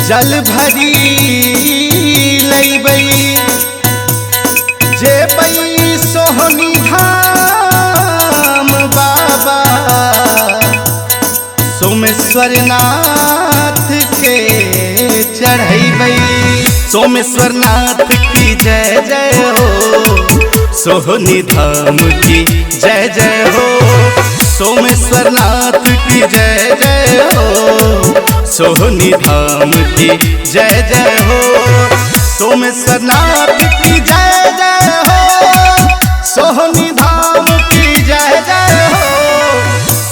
जल भरी लैबै जेबै सोहनी धाम बाबा सोमेश्वर नाथ के चढ़ैबै। सोमेश्वर नाथ की जय जय हो, सोहनी धाम की जय जय हो। सोमेश्वर नाथ की जय जय हो, सोहनी धाम की जय जय हो। सोमेश्वर नाथ की जय जय हो, सोहनी धाम की जय जय हो।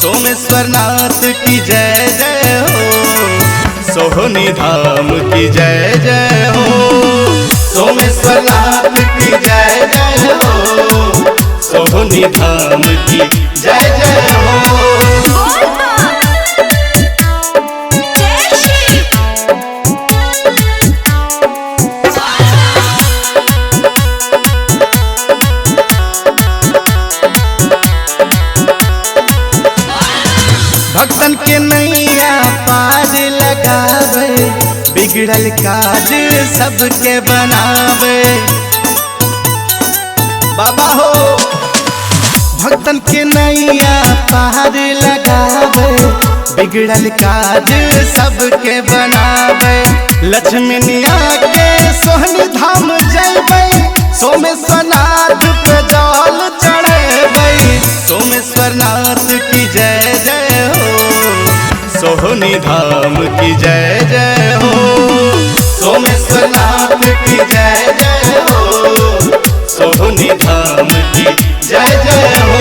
सोमेश्वर नाथ की जय जय हो, सोहनी धाम की जय जय हो। सोमेश्वर नाथ की जय जय हो, सोहनी धाम की जय जय हो। भक्तन के नैया पार लगावे, बिगड़ल काज सबके बनावे बाबा हो। भक्तन के नैया पार लगावे, बिगड़ल काज सबके बनावे। लक्ष्मीनिया के सोहनी धाम जैबै, सोमेश्वर नाथ पे जल चढ़ेबै। सोमेश्वर नाथ की जय जय हो, सोहनी धाम की जय जय हो। सोमेश्वर नाथ की जय जय हो, सोहनी धाम की जय जय हो।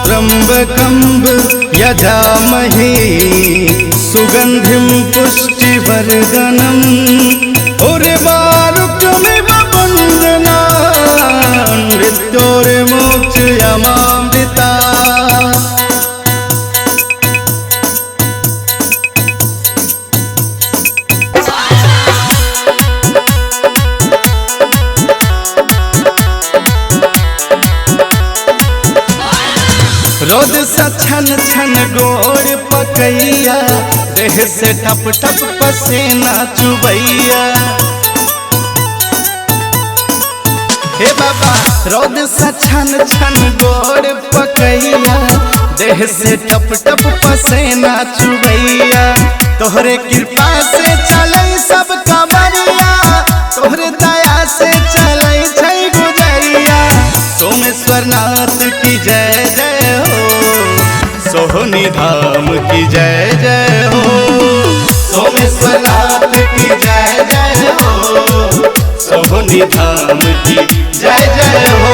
त्र्यंबकं यजामहे सुगंधिं पुष्टिवर्धनम् उर्वारुकमिव बन्धनान् मृत्योर्मोक्षयमामृता। रोज सा छन छन गोड़ पकैया, देह से टप टप पसीना चुबैया। हे बाबा रोज सा छन छन गोड़ पकैया, देह से टप टप पसीना चुबैया। तोहरे कृपा से चलै सब कांवरिया, तोहरे दया से चलै छै गुजरिया। सोमेश्वर नाथ की जय जय हो, सोहनी धाम की जय जय हो। सोमेश्वर नाथ की जय जय हो, सोहनी धाम की जय जय हो।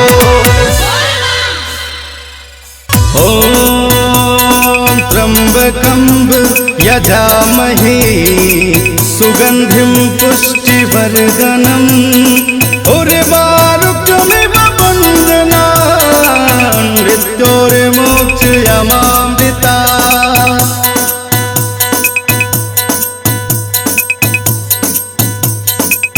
ओम त्र्यंबकं यजामहे सुगंधिं पुष्टिवर्धनम् उर्वारुकमिव बन्धनान् मृत्योर्मोक्षयमामृता।